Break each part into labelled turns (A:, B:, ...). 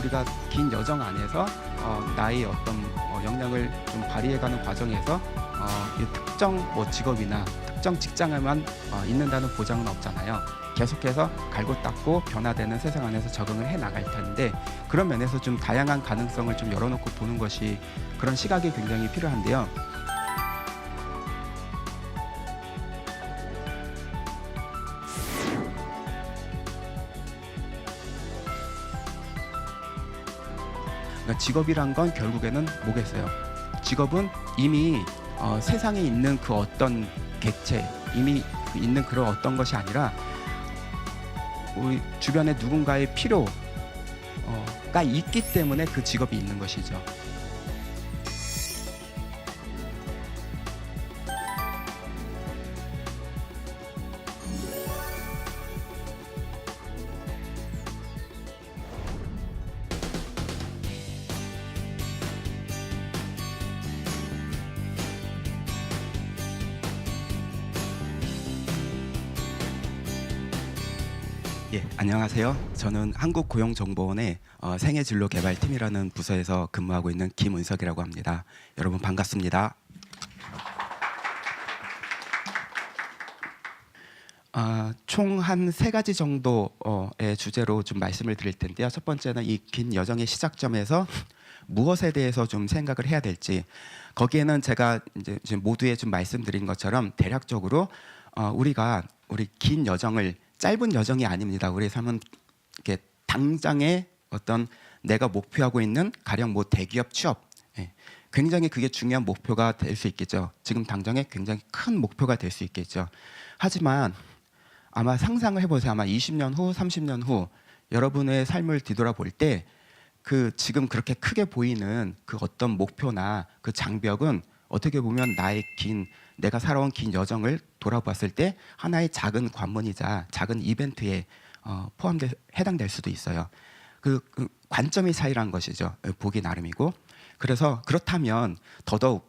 A: 우리가 긴 여정 안에서 나의 어떤 역량을 좀 발휘해가는 과정에서 이 특정 뭐 직업이나 특정 직장에만 있는다는 보장은 없잖아요. 계속해서 갈고 닦고 변화되는 세상 안에서 적응을 해 나갈 텐데, 그런 면에서 좀 다양한 가능성을 좀 열어놓고 보는 것이, 그런 시각이 굉장히 필요한데요. 그러니까 직업이란 건 결국에는 뭐겠어요? 직업은 이미 세상에 있는 그 어떤 객체, 이미 있는 그런 어떤 것이 아니라 우리 주변에 누군가의 필요가 있기 때문에 그 직업이 있는 것이죠. 예, 안녕하세요. 저는 한국고용정보원의 생애진로개발팀이라는 부서에서 근무하고 있는 김은석이라고 합니다. 여러분 반갑습니다. 총 한 3가지 정도의 주제로 좀 말씀을 드릴 텐데요. 첫 번째는 이 긴 여정의 시작점에서 무엇에 대해서 좀 생각을 해야 될지, 거기에는 제가 이제 지금 모두에 좀 말씀드린 것처럼 대략적으로 우리 긴 여정을, 짧은 여정이 아닙니다. 우리 삶은 이렇게 당장의 어떤 내가 목표하고 있는 가령 뭐 대기업 취업, 굉장히 그게 중요한 목표가 될 수 있겠죠. 지금 당장에 굉장히 큰 목표가 될 수 있겠죠. 하지만 아마 상상을 해보세요. 아마 20년 후, 30년 후 여러분의 삶을 뒤돌아볼 때 그 지금 그렇게 크게 보이는 그 어떤 목표나 그 장벽은 어떻게 보면 내가 살아온 긴 여정을 돌아봤을 때 하나의 작은 관문이자 작은 이벤트에 해당될 수도 있어요. 그 관점의 차이란 것이죠. 보기 나름이고. 그래서 그렇다면 더더욱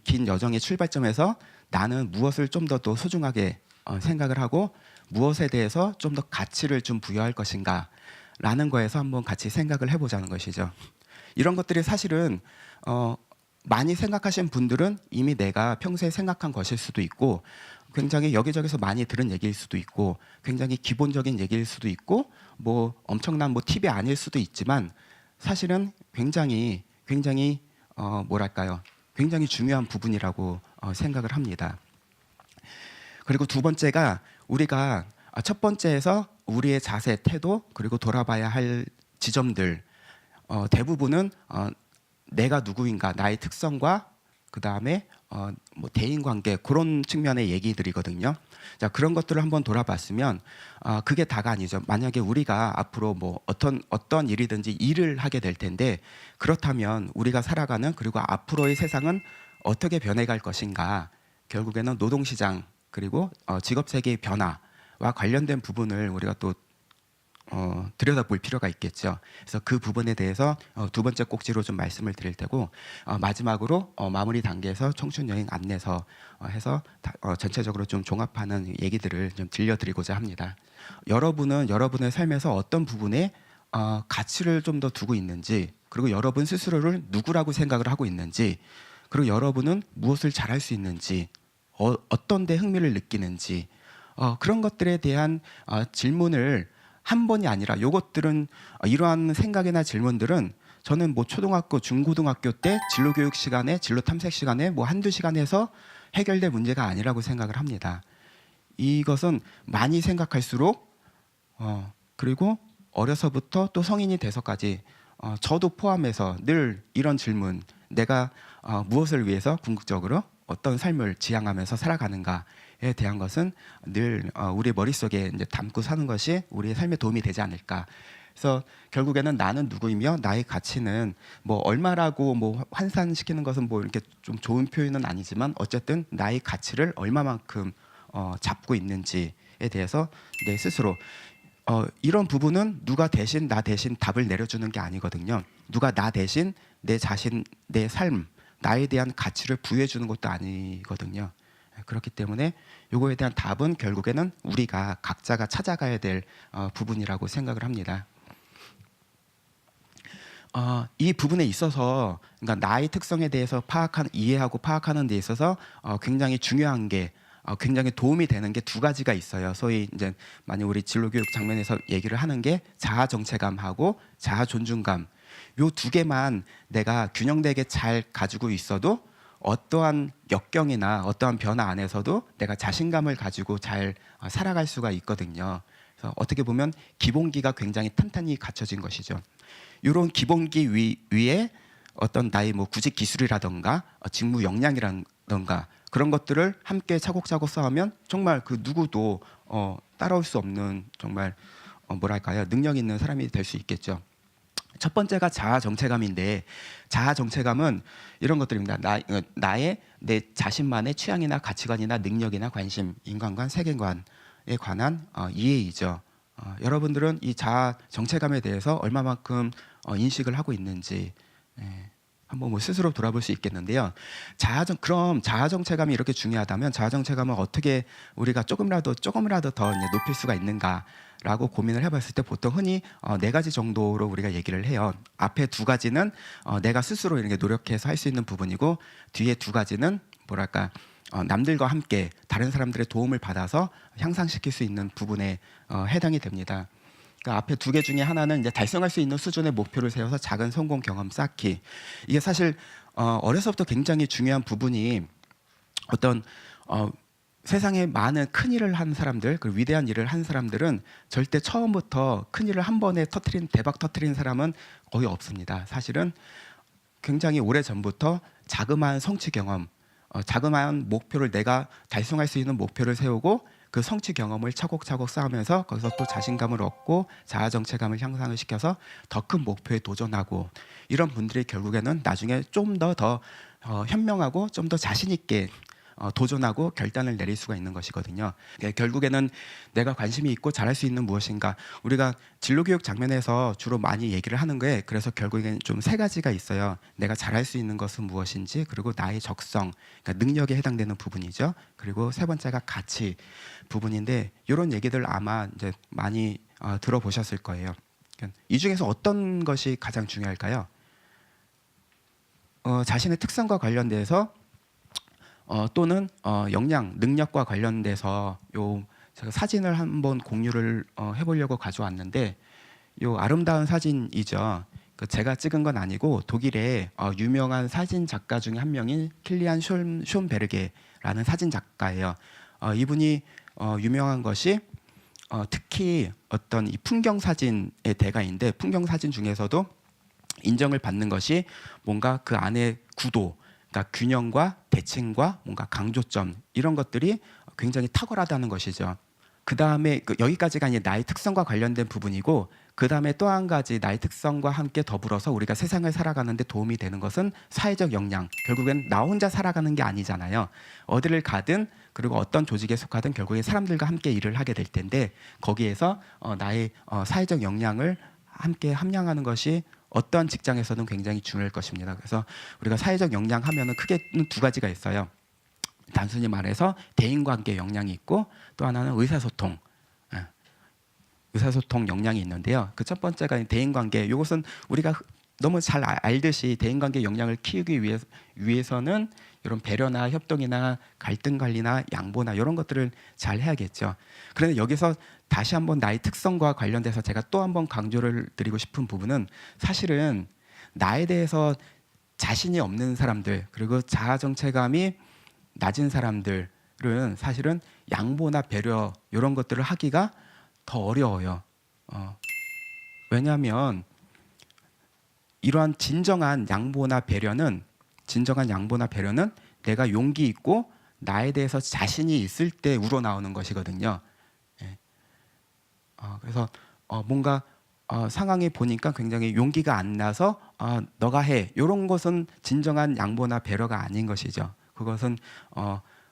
A: 긴 여정의 출발점에서 나는 무엇을 좀 더 소중하게 생각을 하고 무엇에 대해서 좀 더 가치를 좀 부여할 것인가 라는 거에서 한번 같이 생각을 해보자는 것이죠. 이런 것들이 사실은 많이 생각하신 분들은 이미 내가 평소에 생각한 것일 수도 있고, 굉장히 여기저기서 많이 들은 얘기일 수도 있고, 굉장히 기본적인 얘기일 수도 있고, 뭐 엄청난 뭐 팁이 아닐 수도 있지만, 사실은 굉장히 뭐랄까요, 굉장히 중요한 부분이라고 생각을 합니다. 그리고 두 번째가, 우리가 첫 번째에서 우리의 자세, 태도, 그리고 돌아봐야 할 지점들, 대부분은 내가 누구인가, 나의 특성과 그 다음에 뭐 대인관계, 그런 측면의 얘기들이거든요. 자, 그런 것들을 한번 돌아봤으면 그게 다가 아니죠. 만약에 우리가 앞으로 뭐 어떤 일이든지 일을 하게 될 텐데, 그렇다면 우리가 살아가는, 그리고 앞으로의 세상은 어떻게 변해갈 것인가, 결국에는 노동시장 그리고 직업세계의 변화와 관련된 부분을 우리가 또 들여다볼 필요가 있겠죠. 그래서 그 부분에 대해서 두 번째 꼭지로 좀 말씀을 드릴 테고, 마지막으로 마무리 단계에서 청춘여행 안내서 해서 전체적으로 좀 종합하는 얘기들을 좀 들려드리고자 합니다. 여러분은 여러분의 삶에서 어떤 부분에 가치를 좀 더 두고 있는지, 그리고 여러분 스스로를 누구라고 생각을 하고 있는지, 그리고 여러분은 무엇을 잘할 수 있는지, 어떤 데 흥미를 느끼는지, 그런 것들에 대한 질문을 한 번이 아니라, 요것들은 이러한 생각이나 질문들은 저는 뭐 초등학교, 중고등학교 때 진로교육 시간에, 진로 탐색 시간에 뭐 한두 시간 해서 해결될 문제가 아니라고 생각을 합니다. 이것은 많이 생각할수록 그리고 어려서부터 또 성인이 돼서까지 저도 포함해서 늘 이런 질문, 내가 무엇을 위해서 궁극적으로 어떤 삶을 지향하면서 살아가는가에 대한 것은 늘 우리 머릿속에 이제 담고 사는 것이 우리의 삶에 도움이 되지 않을까. 그래서 결국에는 나는 누구이며 나의 가치는 뭐 얼마라고 뭐 환산시키는 것은 뭐 이렇게 좀 좋은 표현은 아니지만, 어쨌든 나의 가치를 얼마만큼 잡고 있는지에 대해서 내 스스로, 이런 부분은 누가 대신 나 대신 답을 내려주는 게 아니거든요. 누가 나 대신 내 자신, 내 삶, 나에 대한 가치를 부여해 주는 것도 아니거든요. 그렇기 때문에 이거에 대한 답은 결국에는 우리가 각자가 찾아가야 될 부분이라고 생각을 합니다. 이 부분에 있어서 그러니까 나의 특성에 대해서 이해하고 파악하는 데 있어서 굉장히 중요한 게 굉장히 도움이 되는 게 두 가지가 있어요. 소위 이제 많이 우리 진로교육 장면에서 얘기를 하는 게 자아 정체감하고 자아 존중감. 요 두 개만 내가 균형되게 잘 가지고 있어도 어떠한 역경이나 어떠한 변화 안에서도 내가 자신감을 가지고 잘 살아갈 수가 있거든요. 그래서 어떻게 보면 기본기가 굉장히 탄탄히 갖춰진 것이죠. 이런 기본기 위에 어떤 나의 뭐 구직 기술이라던가 직무 역량이라던가 그런 것들을 함께 차곡차곡 쌓으면 정말 그 누구도 따라올 수 없는 정말 뭐랄까요, 능력 있는 사람이 될 수 있겠죠. 첫 번째가 자아 정체감인데, 자아 정체감은 이런 것들입니다. 나의 내 자신만의 취향이나 가치관이나 능력이나 관심, 인간관, 세계관에 관한 이해이죠. 여러분들은 이 자아 정체감에 대해서 얼마만큼 인식을 하고 있는지 한번 뭐 스스로 돌아볼 수 있겠는데요. 그럼 자아 정체감이 이렇게 중요하다면 자아 정체감을 어떻게 우리가 조금이라도 더 이제 높일 수가 있는가라고 고민을 해봤을 때 보통 흔히 네 가지 정도로 우리가 얘기를 해요. 앞에 두 가지는 내가 스스로 이렇게 노력해서 할 수 있는 부분이고, 뒤에 두 가지는 뭐랄까 남들과 함께 다른 사람들의 도움을 받아서 향상시킬 수 있는 부분에 해당이 됩니다. 그러니까 앞에 두 개 중에 하나는 이제 달성할 수 있는 수준의 목표를 세워서 작은 성공 경험 쌓기. 이게 사실 어려서부터 굉장히 중요한 부분이 어떤 세상에 많은 큰 일을 한 사람들, 그 위대한 일을 한 사람들은 절대 처음부터 큰 일을 한 번에 대박 터트린 사람은 거의 없습니다. 사실은 굉장히 오래 전부터 자그마한 성취 경험, 자그마한 목표를 내가 달성할 수 있는 목표를 세우고 그 성취 경험을 차곡차곡 쌓으면서 거기서 또 자신감을 얻고 자아 정체감을 향상을 시켜서 더 큰 목표에 도전하고, 이런 분들이 결국에는 나중에 좀 더 현명하고 좀 더 자신 있게 도전하고 결단을 내릴 수가 있는 것이거든요. 결국에는 내가 관심이 있고 잘할 수 있는 무엇인가, 우리가 진로교육 장면에서 주로 많이 얘기를 하는 거에, 그래서 결국에는 좀 세 가지가 있어요. 내가 잘할 수 있는 것은 무엇인지, 그리고 나의 적성, 그러니까 능력에 해당되는 부분이죠. 그리고 세 번째가 가치 부분인데, 이런 얘기들 아마 이제 많이 들어보셨을 거예요. 이 중에서 어떤 것이 가장 중요할까요? 자신의 특성과 관련돼서 또는 역량, 능력과 관련돼서 제가 사진을 한번 공유를 해보려고 가져왔는데, 요 아름다운 사진이죠. 제가 찍은 건 아니고 독일의 유명한 사진 작가 중에 한 명인 킬리안 숀베르게라는 사진 작가예요. 이분이 유명한 것이 특히 어떤 이 풍경 사진의 대가인데, 풍경 사진 중에서도 인정을 받는 것이 뭔가 그 안에 구도, 그러니까 균형과 대칭과 뭔가 강조점, 이런 것들이 굉장히 탁월하다는 것이죠. 그 다음에 여기까지가 이제 나의 특성과 관련된 부분이고, 그 다음에 또 한 가지 나의 특성과 함께 더불어서 우리가 세상을 살아가는데 도움이 되는 것은 사회적 역량. 결국엔 나 혼자 살아가는 게 아니잖아요. 어디를 가든 그리고 어떤 조직에 속하든 결국에 사람들과 함께 일을 하게 될 텐데, 거기에서 나의 사회적 역량을 함께 함양하는 것이 어떤 직장에서는 굉장히 중요할 것입니다. 그래서 우리가 사회적 역량 하면은 크게 두 가지가 있어요. 단순히 말해서 대인관계 역량이 있고, 또 하나는 의사소통 역량이 있는데요. 그 첫 번째가 대인관계. 이것은 우리가 너무 잘 알듯이 대인관계 역량을 키우기 위해서는 이런 배려나 협동이나 갈등 관리나 양보나 이런 것들을 잘 해야겠죠. 그런데 여기서 다시 한번 나의 특성과 관련돼서 제가 또 한번 강조를 드리고 싶은 부분은, 사실은 나에 대해서 자신이 없는 사람들, 그리고 자아 정체감이 낮은 사람들은 사실은 양보나 배려 이런 것들을 하기가 더 어려워요. 왜냐하면 이러한 진정한 양보나 배려는 내가 용기 있고 나에 대해서 자신이 있을 때 우러나오는 것이거든요. 그래서 뭔가 상황에 보니까 굉장히 용기가 안 나서 너가 해, 이런 것은 진정한 양보나 배려가 아닌 것이죠. 그것은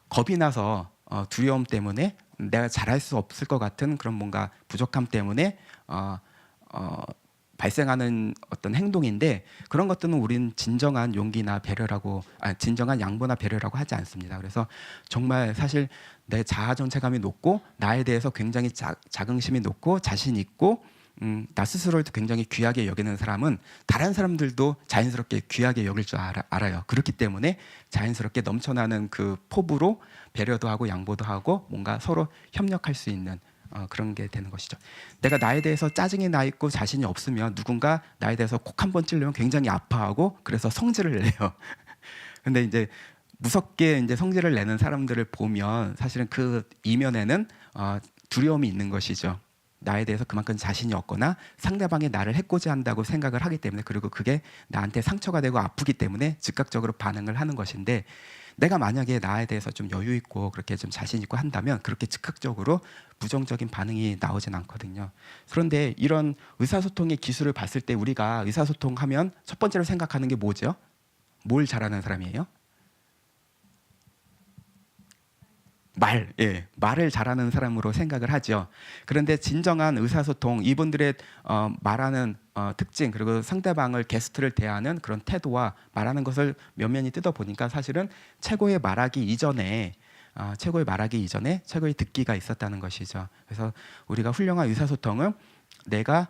A: 겁이 나서 두려움 때문에, 내가 잘할 수 없을 것 같은 그런 뭔가 부족함 때문에 발생하는 어떤 행동인데, 그런 것들은 우리는 진정한 용기나 배려라고, 진정한 양보나 배려라고 하지 않습니다. 그래서 정말 사실 내 자아 정체감이 높고 나에 대해서 굉장히 자긍심이 높고 자신 있고 나 스스로를 굉장히 귀하게 여기는 사람은 다른 사람들도 자연스럽게 귀하게 여길 줄 알아요. 그렇기 때문에 자연스럽게 넘쳐나는 그 포부로 배려도 하고 양보도 하고 뭔가 서로 협력할 수 있는 그런 게 되는 것이죠. 내가 나에 대해서 짜증이 나 있고 자신이 없으면 누군가 나에 대해서 콕 한 번 찔르면 굉장히 아파하고 그래서 성질을 내요. 근데 이제 무섭게 이제 성질을 내는 사람들을 보면 사실은 그 이면에는 두려움이 있는 것이죠. 나에 대해서 그만큼 자신이 없거나 상대방이 나를 해코지 한다고 생각을 하기 때문에, 그리고 그게 나한테 상처가 되고 아프기 때문에 즉각적으로 반응을 하는 것인데, 내가 만약에 나에 대해서 좀 여유 있고 그렇게 좀 자신 있고 한다면 그렇게 즉각적으로 부정적인 반응이 나오진 않거든요. 그런데 이런 의사소통의 기술을 봤을 때 우리가 의사소통하면 첫 번째로 생각하는 게 뭐죠? 뭘 잘하는 사람이에요? 말을 잘하는 사람으로 생각을 하죠. 그런데 진정한 의사소통, 이분들의 말하는 특징, 그리고 상대방을 게스트를 대하는 그런 태도와 말하는 것을 면면히 뜯어보니까 사실은 최고의 말하기 이전에 최고의 듣기가 있었다는 것이죠. 그래서 우리가 훌륭한 의사소통은 내가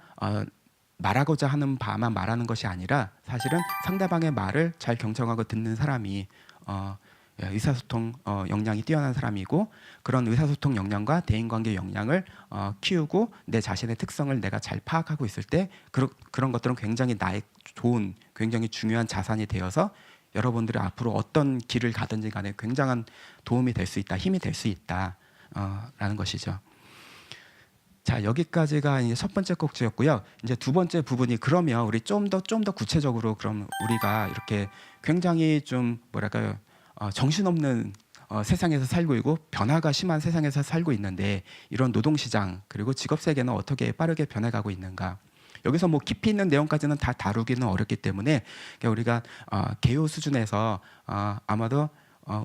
A: 말하고자 하는 바만 말하는 것이 아니라 사실은 상대방의 말을 잘 경청하고 듣는 사람이 의사소통 역량이 뛰어난 사람이고, 그런 의사소통 역량과 대인관계 역량을 키우고 내 자신의 특성을 내가 잘 파악하고 있을 때 그런 것들은 굉장히 나의 좋은, 굉장히 중요한 자산이 되어서 여러분들이 앞으로 어떤 길을 가든지 간에 굉장한 도움이 될 수 있다, 힘이 될 수 있다 라는 것이죠. 자, 여기까지가 이제 첫 번째 꼭지였고요. 이제 두 번째 부분이, 그러면 우리 좀 더 구체적으로, 그럼 우리가 이렇게 굉장히 좀 뭐랄까요, 정신없는 세상에서 살고 있고 변화가 심한 세상에서 살고 있는데, 이런 노동시장 그리고 직업세계는 어떻게 빠르게 변해가고 있는가. 여기서 뭐 깊이 있는 내용까지는 다 다루기는 어렵기 때문에 우리가 개요 수준에서 아마도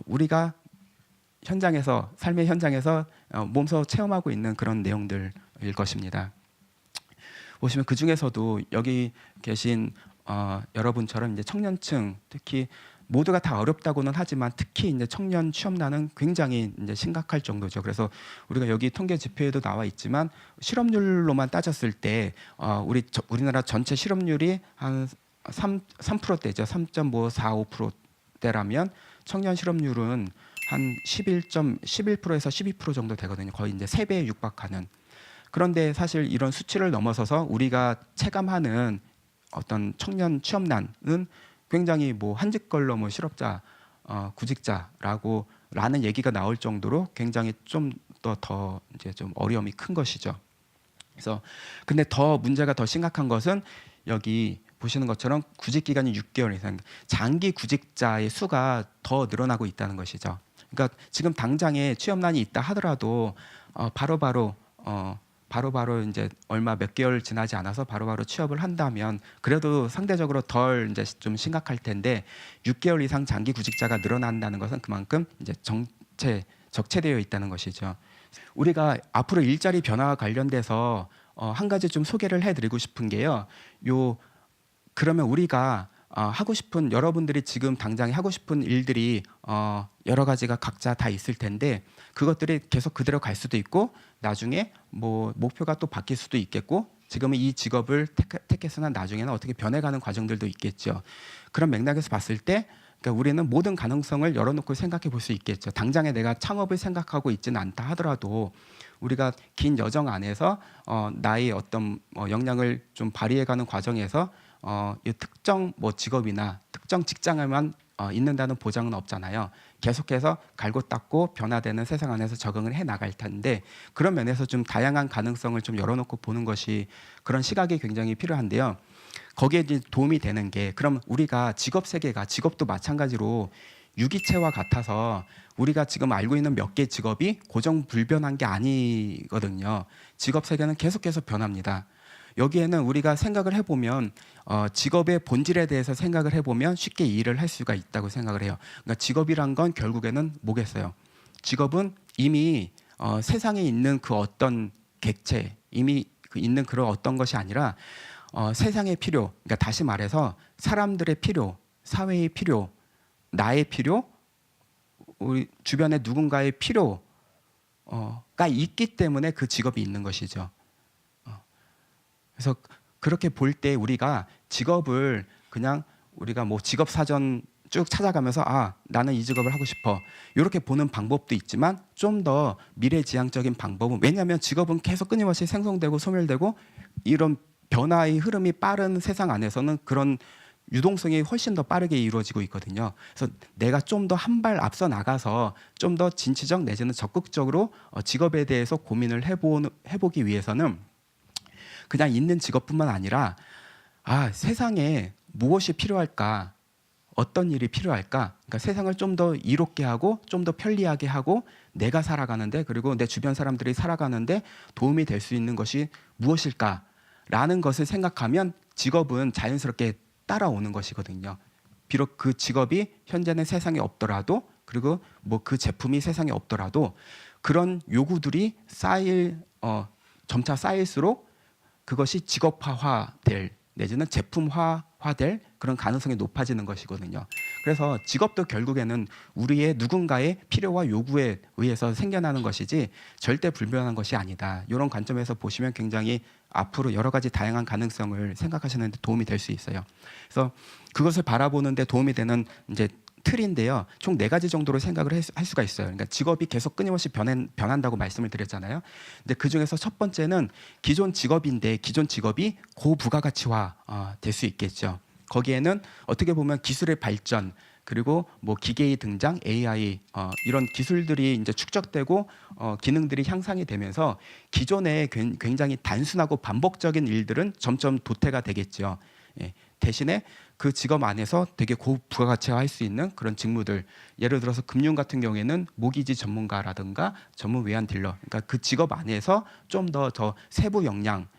A: 우리가 현장에서, 삶의 현장에서 몸소 체험하고 있는 그런 내용들일 것입니다. 보시면 그 중에서도 여기 계신 여러분처럼 이제 청년층, 특히 모두가 다 어렵다고는 하지만 특히 이제 청년 취업난은 굉장히 이제 심각할 정도죠. 그래서 우리가 여기 통계 지표에도 나와 있지만 실업률로만 따졌을 때 우리나라 전체 실업률이 한 3%대죠. 3.545%대라면 청년 실업률은 한 11에서 12% 정도 되거든요. 거의 이제 3배에 육박하는. 그런데 사실 이런 수치를 넘어서서 우리가 체감하는 어떤 청년 취업난은 굉장히 뭐 한직걸로 뭐 실업자, 구직자라고 라는 얘기가 나올 정도로 굉장히 좀 더 이제 좀 어려움이 큰 것이죠. 그래서 근데 더 문제가 더 심각한 것은 여기 보시는 것처럼 구직 기간이 6개월 이상, 장기 구직자의 수가 더 늘어나고 있다는 것이죠. 그러니까 지금 당장에 취업난이 있다 하더라도 바로바로 이제 얼마 몇 개월 지나지 않아서 바로바로 취업을 한다면 그래도 상대적으로 덜 이제 좀 심각할 텐데, 6개월 이상 장기 구직자가 늘어난다는 것은 그만큼 이제 적체되어 있다는 것이죠. 우리가 앞으로 일자리 변화와 관련돼서 한 가지 좀 소개를 해드리고 싶은 게요. 그러면 우리가 하고 싶은, 여러분들이 지금 당장에 하고 싶은 일들이 여러 가지가 각자 다 있을 텐데, 그것들이 계속 그대로 갈 수도 있고 나중에 뭐 목표가 또 바뀔 수도 있겠고, 지금은 이 직업을 택했으나 나중에는 어떻게 변해가는 과정들도 있겠죠. 그런 맥락에서 봤을 때 그러니까 우리는 모든 가능성을 열어놓고 생각해 볼 수 있겠죠. 당장에 내가 창업을 생각하고 있지는 않다 하더라도 우리가 긴 여정 안에서 나의 어떤 역량을 좀 발휘해가는 과정에서 이 특정 뭐 직업이나 특정 직장에만 있는다는 보장은 없잖아요. 계속해서 갈고 닦고 변화되는 세상 안에서 적응을 해 나갈 텐데, 그런 면에서 좀 다양한 가능성을 좀 열어놓고 보는 것이, 그런 시각이 굉장히 필요한데요. 거기에 이제 도움이 되는 게, 그럼 우리가 직업 세계가, 직업도 마찬가지로 유기체와 같아서 우리가 지금 알고 있는 몇 개 직업이 고정불변한 게 아니거든요. 직업 세계는 계속해서 변합니다. 여기에는 우리가 생각을 해보면 직업의 본질에 대해서 생각을 해보면 쉽게 이해를 할 수가 있다고 생각을 해요. 그러니까 직업이란 건 결국에는 뭐겠어요? 직업은 이미 세상에 있는 그 어떤 객체, 이미 있는 그런 어떤 것이 아니라 세상의 필요, 그러니까 다시 말해서 사람들의 필요, 사회의 필요, 나의 필요, 우리 주변의 누군가의 필요가 있기 때문에 그 직업이 있는 것이죠. 그래서 그렇게 볼 때 우리가 직업을 그냥 우리가 뭐 직업 사전 쭉 찾아가면서 아 나는 이 직업을 하고 싶어 이렇게 보는 방법도 있지만 좀 더 미래지향적인 방법은 왜냐하면 직업은 계속 끊임없이 생성되고 소멸되고 이런 변화의 흐름이 빠른 세상 안에서는 그런 유동성이 훨씬 더 빠르게 이루어지고 있거든요. 그래서 내가 좀 더 한 발 앞서 나가서 좀 더 진취적 내지는 적극적으로 직업에 대해서 고민을 해보기 위해서는 그냥 있는 직업뿐만 아니라 아 세상에 무엇이 필요할까? 어떤 일이 필요할까? 그러니까 세상을 좀 더 이롭게 하고 좀 더 편리하게 하고 내가 살아가는데 그리고 내 주변 사람들이 살아가는데 도움이 될 수 있는 것이 무엇일까라는 것을 생각하면 직업은 자연스럽게 따라오는 것이거든요. 비록 그 직업이 현재는 세상에 없더라도 그리고 뭐 그 제품이 세상에 없더라도 그런 요구들이 점차 쌓일수록 그것이 직업화될 내지는 제품화될 그런 가능성이 높아지는 것이거든요. 그래서 직업도 결국에는 우리의 누군가의 필요와 요구에 의해서 생겨나는 것이지 절대 불변한 것이 아니다. 이런 관점에서 보시면 굉장히 앞으로 여러 가지 다양한 가능성을 생각하시는 데 도움이 될 수 있어요. 그래서 그것을 바라보는 데 도움이 되는 이제 틀인데요. 총 4가지 정도로 생각을 할 수가 있어요. 그러니까 직업이 계속 끊임없이 변한다고 말씀을 드렸잖아요. 근데 그중에서 첫 번째는 기존 직업인데 기존 직업이 고부가가치화 될 수 있겠죠. 거기에는 어떻게 보면 기술의 발전 그리고 뭐 기계의 등장, AI 이런 기술들이 이제 축적되고 기능들이 향상이 되면서 기존에 굉장히 단순하고 반복적인 일들은 점점 도태가 되겠죠. 예, 대신에 그 직업 안에서 되게 고부가가치화할 수 있는 그런 직무들, 예를 들어서 금융 같은 경우에는 모기지 전문가라든가 전문 외환 딜러, 그러니까 그 직업 안에서 좀 더 세부 역량들이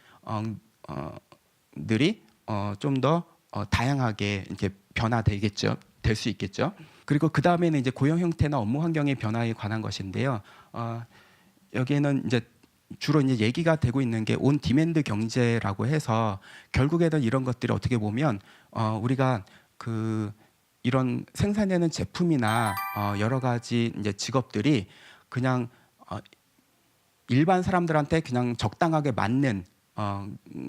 A: 좀 더 다양하게 이렇게 변화되겠죠, 될 수 있겠죠. 그리고 그 다음에는 이제 고용 형태나 업무 환경의 변화에 관한 것인데요. 여기에는 이제 주로 이제 얘기가 되고 있는 게 온 디맨드 경제라고 해서 결국에는 이런 것들이 어떻게 보면 우리가 이런 생산되는 제품이나 여러 가지 이제 직업들이 그냥 일반 사람들한테 그냥 적당하게 맞는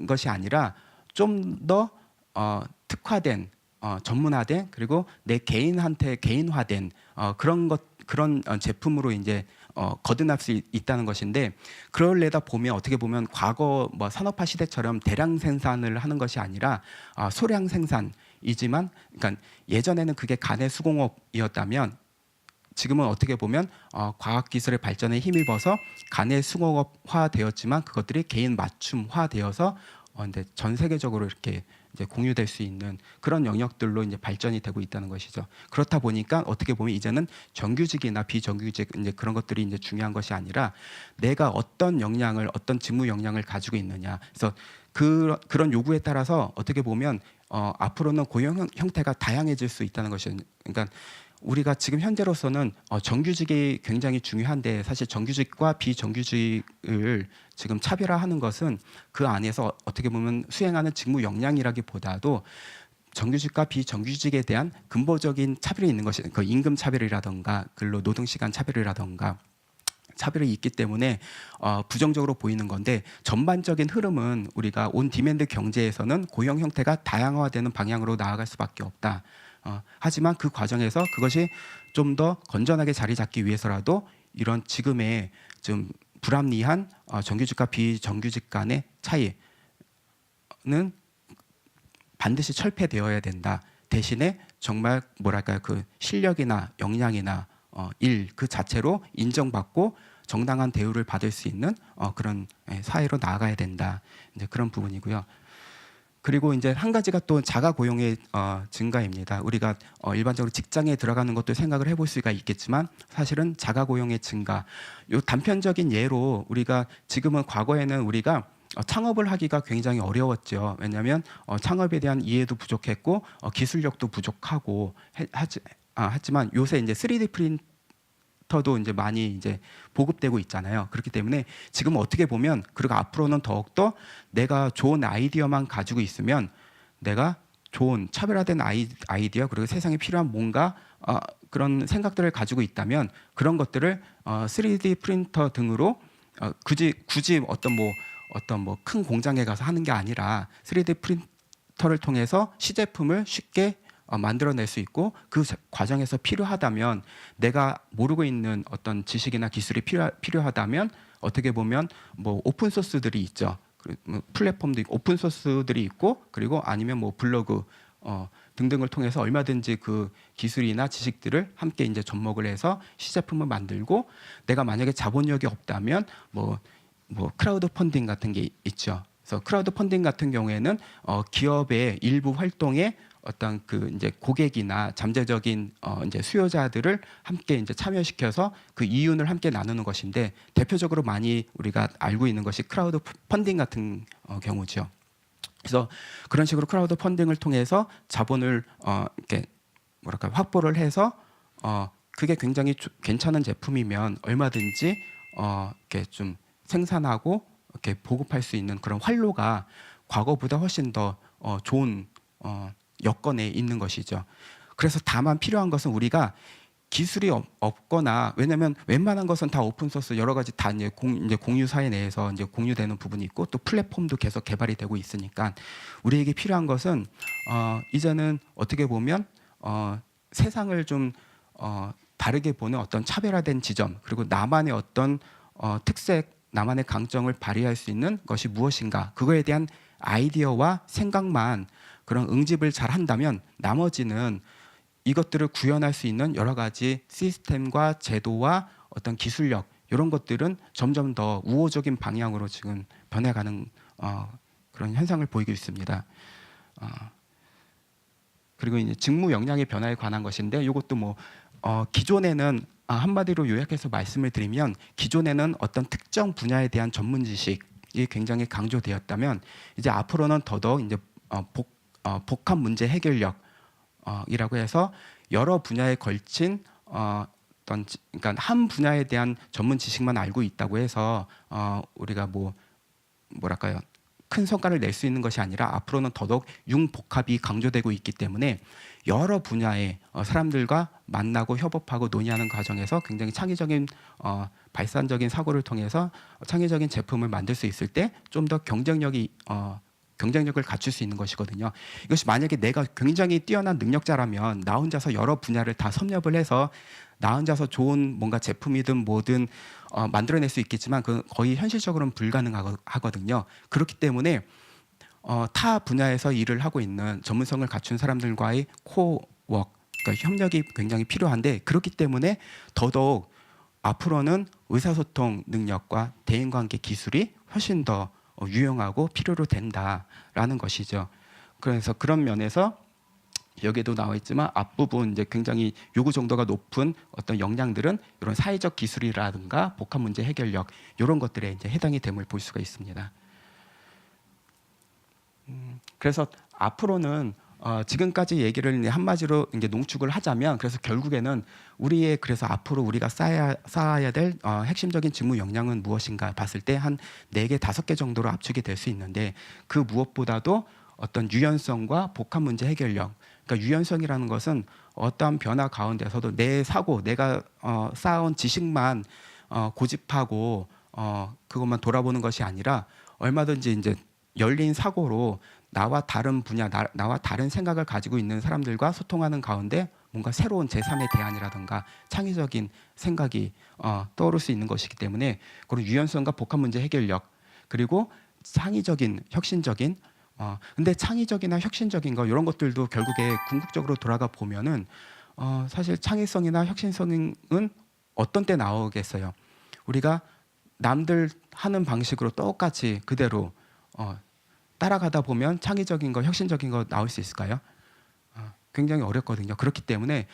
A: 것이 아니라 좀 더 특화된 전문화된 그리고 내 개인한테 개인화된 그런 제품으로 이제 거듭날 수 있다는 것인데 그럴래다 보면 어떻게 보면 과거 뭐 산업화 시대처럼 대량 생산을 하는 것이 아니라 소량 생산이지만 그러니까 예전에는 그게 간의 수공업이었다면 지금은 어떻게 보면 과학기술의 발전에 힘입어서 간의 수공업화 되었지만 그것들이 개인 맞춤화 되어서 근데 전 세계적으로 이렇게 이제 공유될 수 있는 그런 영역들로 이제 발전이 되고 있다는 것이죠. 그렇다 보니까 어떻게 보면 이제는 정규직이나 비정규직 이제 그런 것들이 이제 중요한 것이 아니라 내가 어떤 역량을 어떤 직무 역량을 가지고 있느냐. 그래서 그런 요구에 따라서 어떻게 보면 앞으로는 고용 형태가 다양해질 수 있다는 것이죠. 그러니까 우리가 지금 현재로서는 정규직이 굉장히 중요한데 사실 정규직과 비정규직을 지금 차별화하는 것은 그 안에서 어떻게 보면 수행하는 직무 역량이라기보다도 정규직과 비정규직에 대한 근본적인 차별이 있는 것이 그 임금 차별이라든가 근로 노동 시간 차별이라든가 차별이 있기 때문에 부정적으로 보이는 건데 전반적인 흐름은 우리가 온 디맨드 경제에서는 고용 형태가 다양화되는 방향으로 나아갈 수밖에 없다. 하지만 그 과정에서 그것이 좀 더 건전하게 자리 잡기 위해서라도 이런 지금의 좀 불합리한 정규직과 비정규직 간의 차이는 반드시 철폐되어야 된다. 대신에 정말 뭐랄까요, 그 실력이나 역량이나 일 그 자체로 인정받고 정당한 대우를 받을 수 있는 그런 사회로 나아가야 된다. 이제 그런 부분이고요. 그리고 이제 한 가지가 또 자가 고용의 증가입니다. 우리가 일반적으로 직장에 들어가는 것도 생각을 해볼 수가 있겠지만 사실은 자가 고용의 증가. 요 단편적인 예로 우리가 지금은 과거에는 우리가 창업을 하기가 굉장히 어려웠죠. 왜냐하면 창업에 대한 이해도 부족했고 기술력도 부족하고 하지만 요새 이제 3D 프린터도 이제 많이 이제 보급되고 있잖아요. 그렇기 때문에 지금 어떻게 보면 그리고 앞으로는 더욱더 내가 좋은 아이디어만 가지고 있으면 내가 좋은 차별화된 아이디어 그리고 세상에 필요한 뭔가 그런 생각들을 가지고 있다면 그런 것들을 3D 프린터 등으로 굳이 어떤 뭐 어떤 뭐 큰 공장에 가서 하는 게 아니라 3D 프린터를 통해서 시제품을 쉽게 만들어낼 수 있고 그 과정에서 필요하다면 내가 모르고 있는 어떤 지식이나 기술이 필요하다면 어떻게 보면 뭐 오픈 소스들이 있죠. 플랫폼도 있고 오픈 소스들이 있고 그리고 아니면 뭐 블로그 등등을 통해서 얼마든지 그 기술이나 지식들을 함께 이제 접목을 해서 시제품을 만들고 내가 만약에 자본력이 없다면 뭐 크라우드 펀딩 같은 게 있죠. 그래서 크라우드 펀딩 같은 경우에는 기업의 일부 활동에 어떤 그 이제 고객이나 잠재적인 이제 수요자들을 함께 이제 참여시켜서 그 이윤을 함께 나누는 것인데 대표적으로 많이 우리가 알고 있는 것이 크라우드 펀딩 같은 경우죠. 그래서 그런 식으로 크라우드 펀딩을 통해서 자본을 이렇게 뭐랄까 확보를 해서 그게 굉장히 괜찮은 제품이면 얼마든지 이렇게 좀 생산하고 이렇게 보급할 수 있는 그런 활로가 과거보다 훨씬 더 좋은 여건에 있는 것이죠. 그래서 다만 필요한 것은 우리가 기술이 없거나 왜냐하면 웬만한 것은 다 오픈 소스 여러 가지 다 이제 공유 사회 내에서 이제 공유되는 부분이 있고 또 플랫폼도 계속 개발이 되고 있으니까 우리에게 필요한 것은 이제는 어떻게 보면 세상을 좀 다르게 보는 어떤 차별화된 지점 그리고 나만의 어떤 특색 나만의 강점을 발휘할 수 있는 것이 무엇인가 그거에 대한 아이디어와 생각만 그런 응집을 잘 한다면 나머지는 이것들을 구현할 수 있는 여러 가지 시스템과 제도와 어떤 기술력 이런 것들은 점점 더 우호적인 방향으로 지금 변해가는 그런 현상을 보이고 있습니다. 그리고 이제 직무 역량의 변화에 관한 것인데 이것도 뭐 기존에는 한마디로 요약해서 말씀을 드리면 기존에는 어떤 특정 분야에 대한 전문 지식이 굉장히 강조되었다면 이제 앞으로는 더더욱 이제 복합 문제 해결력이라고 해서 여러 분야에 걸친 그러니까 한 분야에 대한 전문 지식만 알고 있다고 해서 우리가 뭐랄까요 큰 성과를 낼 수 있는 것이 아니라 앞으로는 더더욱 융복합이 강조되고 있기 때문에 여러 분야의 사람들과 만나고 협업하고 논의하는 과정에서 굉장히 창의적인 발산적인 사고를 통해서 창의적인 제품을 만들 수 있을 때 좀 더 경쟁력을 갖출 수 있는 것이거든요. 이것이 만약에 내가 굉장히 뛰어난 능력자라면 나 혼자서 여러 분야를 다 섭렵을 해서 나 혼자서 좋은 뭔가 제품이든 뭐든 만들어낼 수 있겠지만 그건 거의 현실적으로는 불가능하거든요. 그렇기 때문에 타 분야에서 일을 하고 있는 전문성을 갖춘 사람들과의 코워크, 그러니까 협력이 굉장히 필요한데 그렇기 때문에 더더욱 앞으로는 의사소통 능력과 대인관계 기술이 훨씬 더 유용하고 필요로 된다라는 것이죠. 그래서 그런 면에서 여기에도 나와 있지만 앞부분 이제 굉장히 요구 정도가 높은 어떤 역량들은 이런 사회적 기술이라든가 복합 문제 해결력 이런 것들에 이제 해당이 됨을 볼 수가 있습니다. 그래서 앞으로는 지금까지 얘기를 한마디로 이제 농축을 하자면 그래서 결국에는 그래서 앞으로 우리가 쌓아야 될 핵심적인 직무 역량은 무엇인가 봤을 때 한 4개, 5개 정도로 압축이 될 수 있는데 그 무엇보다도 어떤 유연성과 복합 문제 해결력 그러니까 유연성이라는 것은 어떠한 변화 가운데서도 내 사고, 내가 쌓아온 지식만 고집하고 그것만 돌아보는 것이 아니라 얼마든지 이제 열린 사고로 나와 다른 분야, 나와 다른 생각을 가지고 있는 사람들과 소통하는 가운데 뭔가 새로운 제3의 대안이라든가 창의적인 생각이 떠오를 수 있는 것이기 때문에 그런 유연성과 복합 문제 해결력 그리고 창의적인, 혁신적인 근데 창의적이나 혁신적인 거 이런 것들도 결국에 궁극적으로 돌아가 보면은 사실 창의성이나 혁신성은 어떤 때 나오겠어요? 우리가 남들 하는 방식으로 똑같이 그대로 따라가다 보면 창의적인 거, 혁신적인 거 나올 수 있을까요? 굉장히 어렵거든요. 그렇기 때문에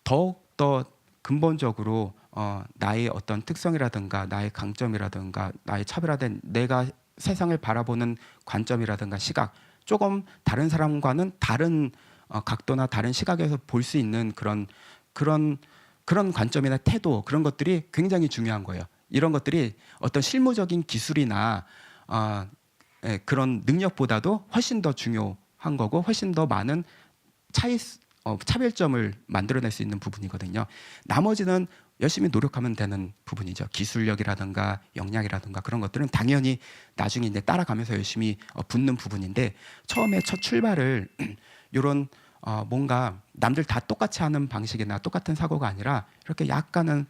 A: 더욱더 근본적으로 나의 어떤 특성이라든가 나의 강점이라든가 나의 차별화된 내가 세상을 바라보는 관점이라든가 시각 조금 다른 사람과는 다른 각도나 다른 시각에서 볼 수 있는 그런 관점이나 태도 그런 것들이 굉장히 중요한 거예요. 이런 것들이 어떤 실무적인 기술이나 그런 능력보다도 훨씬 더 중요한 거고 훨씬 더 많은 차별점을 만들어낼 수 있는 부분이거든요. 나머지는 열심히 노력하면 되는 부분이죠. 기술력이라든가 역량이라든가 그런 것들은 당연히 나중에 이제 따라가면서 열심히 붙는 부분인데 처음에 첫 출발을 이런 뭔가 남들 다 똑같이 하는 방식이나 똑같은 사고가 아니라 이렇게 약간은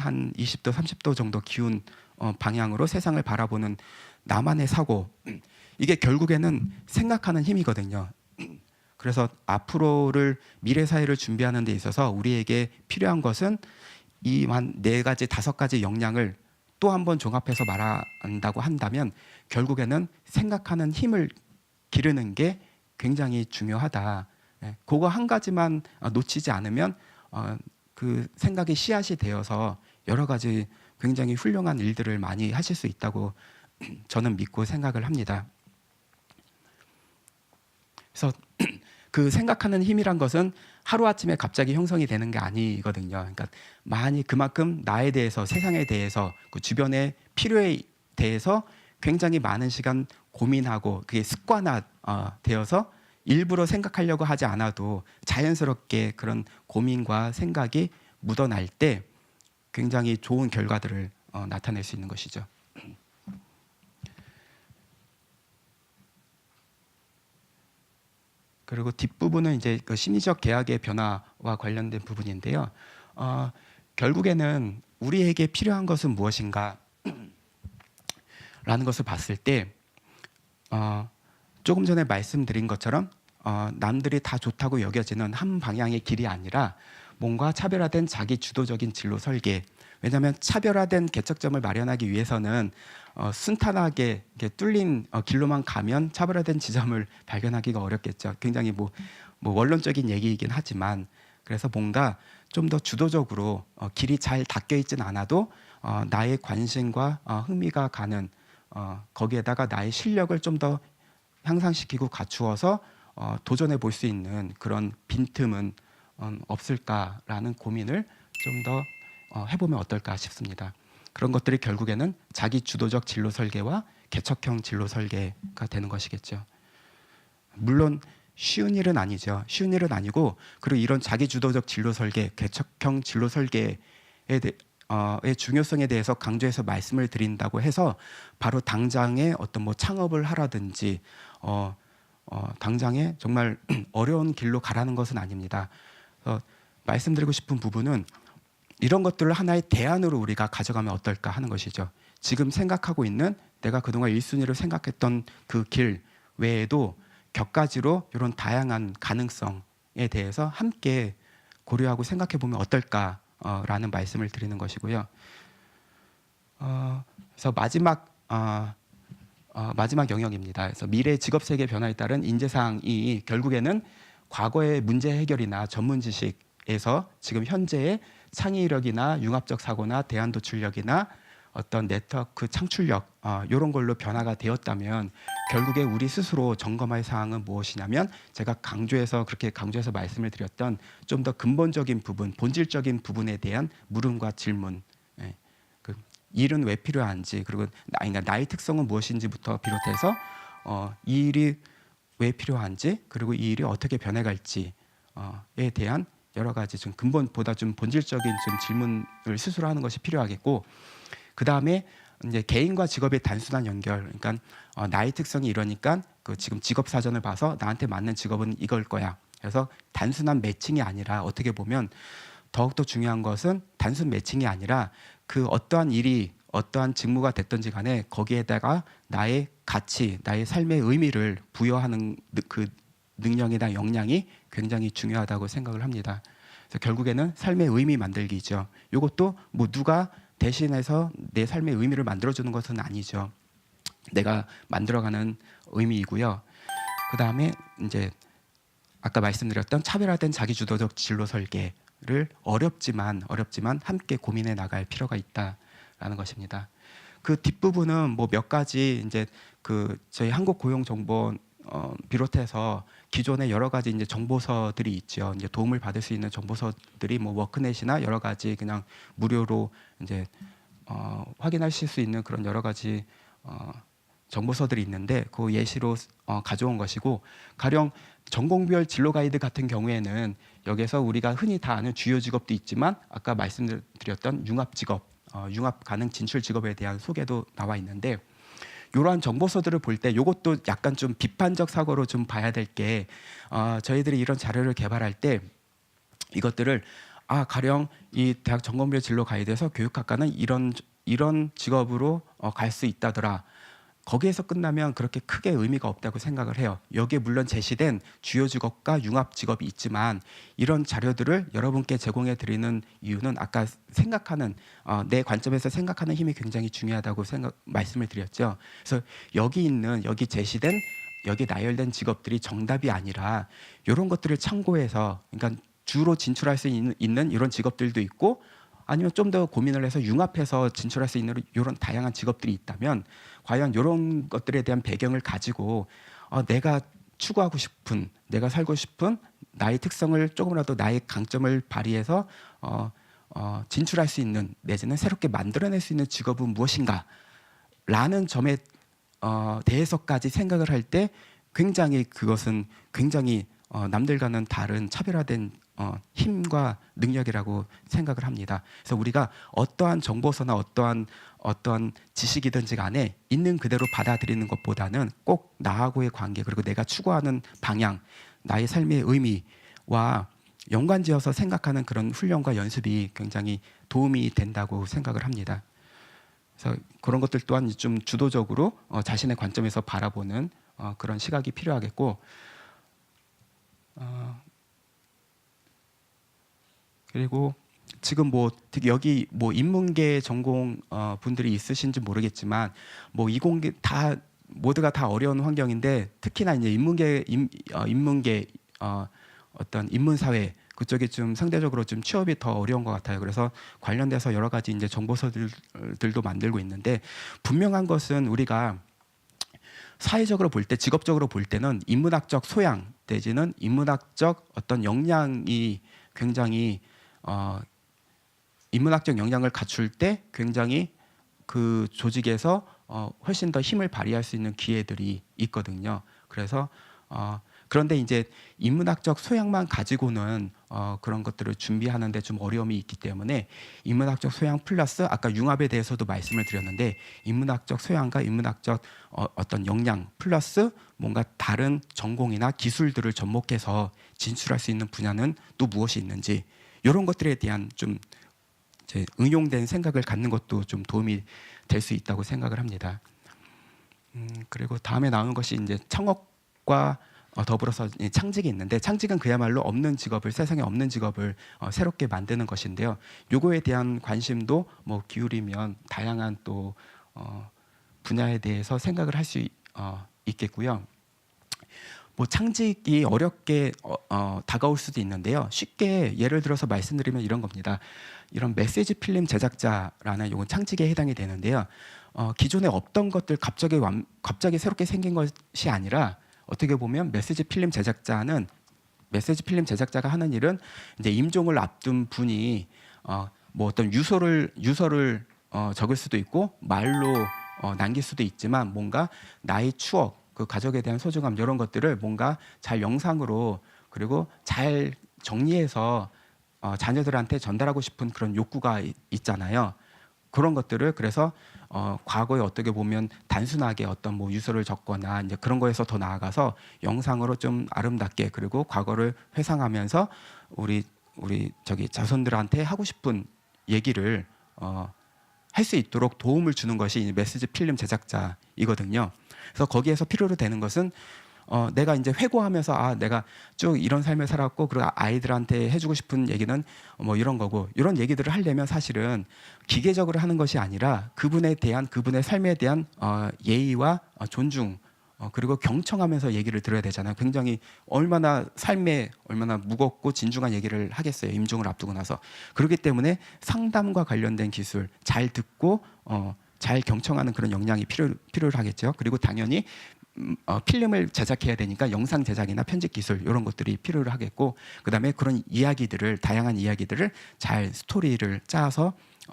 A: 한 20도 30도 정도 기운 방향으로 세상을 바라보는 나만의 사고, 이게 결국에는 생각하는 힘이거든요. 그래서 앞으로를 미래 사회를 준비하는 데 있어서 우리에게 필요한 것은 이 한 4가지 5가지 역량을 또 한 번 종합해서 말한다고 한다면 결국에는 생각하는 힘을 기르는 게 굉장히 중요하다. 그거 한 가지만 놓치지 않으면 그 생각의 씨앗이 되어서 여러 가지 굉장히 훌륭한 일들을 많이 하실 수 있다고 저는 믿고 생각을 합니다. 그래서 그 생각하는 힘이란 것은 하루아침에 갑자기 형성이 되는 게 아니거든요. 그러니까 많이 그만큼 나에 대해서, 세상에 대해서, 그 주변의 필요에 대해서 굉장히 많은 시간 고민하고 그게 습관화 되어서 일부러 생각하려고 하지 않아도 자연스럽게 그런 고민과 생각이 묻어날 때 굉장히 좋은 결과들을 나타낼 수 있는 것이죠. 그리고 뒷부분은 이제 그 심리적 계약의 변화와 관련된 부분인데요. 결국에는 우리에게 필요한 것은 무엇인가 라는 것을 봤을 때 조금 전에 말씀드린 것처럼 남들이 다 좋다고 여겨지는 한 방향의 길이 아니라 뭔가 차별화된 자기 주도적인 진로 설계. 왜냐하면 차별화된 개척점을 마련하기 위해서는 순탄하게 뚫린 길로만 가면 차별화된 지점을 발견하기가 어렵겠죠. 굉장히 뭐 원론적인 얘기이긴 하지만, 그래서 뭔가 좀 더 주도적으로 길이 잘 닦여 있진 않아도 나의 관심과 흥미가 가는 거기에다가 나의 실력을 좀 더 향상시키고 갖추어서 도전해 볼 수 있는 그런 빈틈은 없을까라는 고민을 좀 더 해보면 어떨까 싶습니다. 그런 것들이 결국에는 자기 주도적 진로 설계와 개척형 진로 설계가 되는 것이겠죠. 물론 쉬운 일은 아니죠. 쉬운 일은 아니고, 그리고 이런 자기 주도적 진로 설계, 개척형 진로 설계의 중요성에 대해서 강조해서 말씀을 드린다고 해서 바로 당장에 어떤 뭐 창업을 하라든지 당장에 정말 어려운 길로 가라는 것은 아닙니다. 말씀드리고 싶은 부분은 이런 것들을 하나의 대안으로 우리가 가져가면 어떨까 하는 것이죠. 지금 생각하고 있는 내가 그동안 1순위로 생각했던 그 길 외에도 격가지로 이런 다양한 가능성에 대해서 함께 고려하고 생각해 보면 어떨까라는 말씀을 드리는 것이고요. 그래서 마지막 영역입니다. 그래서 미래 직업 세계 변화에 따른 인재상이 결국에는 과거의 문제 해결이나 전문 지식에서 지금 현재의 창의력이나 융합적 사고나 대안 도출력이나 어떤 네트워크 창출력 이런 걸로 변화가 되었다면 결국에 우리 스스로 점검할 사항은 무엇이냐면 제가 그렇게 강조해서 말씀을 드렸던 좀 더 근본적인 부분, 본질적인 부분에 대한 물음과 질문, 그 일은 왜 필요한지, 그리고 그러니까 나의 특성은 무엇인지부터 비롯해서 이 일이 왜 필요한지, 그리고 이 일이 어떻게 변해갈지에 대한 여러 가지 좀 근본보다 좀 본질적인 좀 질문을 스스로 하는 것이 필요하겠고, 그 다음에 이제 개인과 직업의 단순한 연결. 그러니까 나의 특성이 이러니까 그 지금 직업 사전을 봐서 나한테 맞는 직업은 이걸 거야. 그래서 단순한 매칭이 아니라 어떻게 보면 더욱더 중요한 것은 단순 매칭이 아니라 그 어떠한 일이 어떠한 직무가 됐든지 간에 거기에다가 나의 가치, 나의 삶의 의미를 부여하는 그 능력이나 역량이 굉장히 중요하다고 생각을 합니다. 그래서 결국에는 삶의 의미 만들기죠. 이것도 뭐 누가 대신해서 내 삶의 의미를 만들어주는 것은 아니죠. 내가 만들어가는 의미이고요. 그 다음에 이제 아까 말씀드렸던 차별화된 자기주도적 진로 설계를 어렵지만 함께 고민해 나갈 필요가 있다라는 것입니다. 그 뒷부분은 뭐 몇 가지 이제 그 저희 한국고용정보원 비롯해서 기존에 여러 가지 이제 정보서들이 있죠. 이제 도움을 받을 수 있는 정보서들이 뭐 워크넷이나 여러 가지 그냥 무료로 이제 확인하실 수 있는 그런 여러 가지 정보서들이 있는데 그 예시로 가져온 것이고, 가령 전공별 진로 가이드 같은 경우에는 여기서 우리가 흔히 다 아는 주요 직업도 있지만 아까 말씀드렸던 융합 직업, 융합 가능 진출 직업에 대한 소개도 나와 있는데, 이러한 정보서들을 볼 때 이것도 약간 좀 비판적 사고로 좀 봐야 될 게, 저희들이 이런 자료를 개발할 때 이것들을 가령 이 대학 전공별 진로 가이드에서 교육학과는 이런 직업으로 갈 수 있다더라. 거기에서 끝나면 그렇게 크게 의미가 없다고 생각을 해요. 여기에 물론 제시된 주요 직업과 융합 직업이 있지만 이런 자료들을 여러분께 제공해 드리는 이유는 아까 생각하는 내 관점에서 생각하는 힘이 굉장히 중요하다고 말씀을 드렸죠. 그래서 여기 제시된 여기 나열된 직업들이 정답이 아니라 이런 것들을 참고해서, 그러니까 주로 진출할 수 있는 이런 직업들도 있고, 아니면 좀 더 고민을 해서 융합해서 진출할 수 있는 이런 다양한 직업들이 있다면 과연 이런 것들에 대한 배경을 가지고 내가 추구하고 싶은, 내가 살고 싶은 나의 특성을 조금이라도 나의 강점을 발휘해서 진출할 수 있는, 내지는 새롭게 만들어낼 수 있는 직업은 무엇인가 라는 점에 대해서까지 생각을 할 때 그것은 굉장히 남들과는 다른 차별화된 힘과 능력이라고 생각을 합니다. 그래서 우리가 어떠한 정보서나 어떠한 지식이든지 간에 있는 그대로 받아들이는 것보다는 꼭 나하고의 관계, 그리고 내가 추구하는 방향, 나의 삶의 의미와 연관지어서 생각하는 그런 훈련과 연습이 굉장히 도움이 된다고 생각을 합니다. 그래서 그런 것들 또한 좀 주도적으로 자신의 관점에서 바라보는 그런 시각이 필요하겠고, 그리고 지금 특히 여기 인문계 전공 분들이 있으신지 모르겠지만 이공계 모두가 다 어려운 환경인데, 특히나 이제 인문계 어떤 인문사회 그쪽이 좀 상대적으로 좀 취업이 더 어려운 것 같아요. 그래서 관련돼서 여러 가지 이제 정보서들도 만들고 있는데, 분명한 것은 우리가 사회적으로 볼 때, 직업적으로 볼 때는 인문학적 소양 내지는 인문학적 어떤 역량이 굉장히 인문학적 역량을 갖출 때 굉장히 그 조직에서 훨씬 더 힘을 발휘할 수 있는 기회들이 있거든요. 그래서 그런데 이제 인문학적 소양만 가지고는 그런 것들을 준비하는데 좀 어려움이 있기 때문에, 인문학적 소양 플러스 아까 융합에 대해서도 말씀을 드렸는데, 인문학적 소양과 인문학적 어떤 역량 플러스 뭔가 다른 전공이나 기술들을 접목해서 진출할 수 있는 분야는 또 무엇이 있는지, 이런 것들에 대한 좀 응용된 생각을 갖는 것도 좀 도움이 될 수 있다고 생각을 합니다. 그리고 다음에 나오는 것이 이제 창업과 더불어서 창직이 있는데, 창직은 그야말로 세상에 없는 직업을 새롭게 만드는 것인데요. 요거에 대한 관심도 기울이면 다양한 또 분야에 대해서 생각을 할 수 있겠고요. 창직이 어렵게 다가올 수도 있는데요. 쉽게 예를 들어서 말씀드리면 이런 겁니다. 이런 메시지 필름 제작자라는 요건 창직에 해당이 되는데요. 기존에 없던 것들 갑자기 새롭게 생긴 것이 아니라, 어떻게 보면 메시지 필름 제작자가 하는 일은 이제 임종을 앞둔 분이 어떤 유서를 적을 수도 있고 말로 남길 수도 있지만, 뭔가 나의 추억, 그 가족에 대한 소중함, 이런 것들을 뭔가 잘 영상으로 그리고 잘 정리해서 자녀들한테 전달하고 싶은 그런 욕구가 있잖아요. 그런 것들을 그래서 과거에 어떻게 보면 단순하게 어떤 유서를 적거나 이제 그런 거에서 더 나아가서 영상으로 좀 아름답게, 그리고 과거를 회상하면서 우리 자손들한테 하고 싶은 얘기를 할 수 있도록 도움을 주는 것이 메시지 필름 제작자이거든요. 그래서 거기에서 필요로 되는 것은 내가 이제 회고하면서 내가 쭉 이런 삶을 살았고, 그리고 아이들한테 해주고 싶은 얘기는 이런 거고, 이런 얘기들을 하려면 사실은 기계적으로 하는 것이 아니라 그분의 삶에 대한 예의와 존중, 그리고 경청하면서 얘기를 들어야 되잖아요. 굉장히 삶에 얼마나 무겁고 진중한 얘기를 하겠어요, 임종을 앞두고 나서. 그렇기 때문에 상담과 관련된 기술, 잘 듣고 잘 경청하는 그런 역량이 필요하겠죠. 그리고 당연히 필름을 제작해야 되니까 영상 제작이나 편집 기술, 이런 것들이 필요하겠고, 그다음에 그런 다양한 이야기들을 잘 스토리를 짜서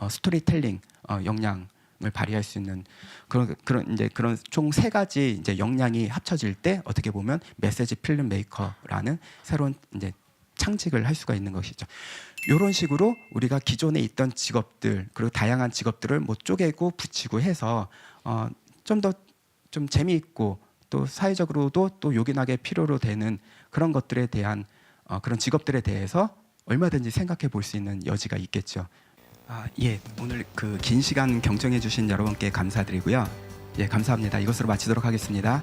A: 스토리텔링 역량, 발휘할 수 있는 그런 총 세 가지 이제 역량이 합쳐질 때 어떻게 보면 메시지 필름 메이커라는 새로운 이제 창직을 할 수가 있는 것이죠. 이런 식으로 우리가 기존에 있던 직업들 그리고 다양한 직업들을 뭐 쪼개고 붙이고 해서 좀 더 좀 재미있고 또 사회적으로도 또 요긴하게 필요로 되는 그런 것들에 대한 그런 직업들에 대해서 얼마든지 생각해 볼 수 있는 여지가 있겠죠. 예, 오늘 그 긴 시간 경청해 주신 여러분께 감사드리고요. 예, 감사합니다. 이것으로 마치도록 하겠습니다.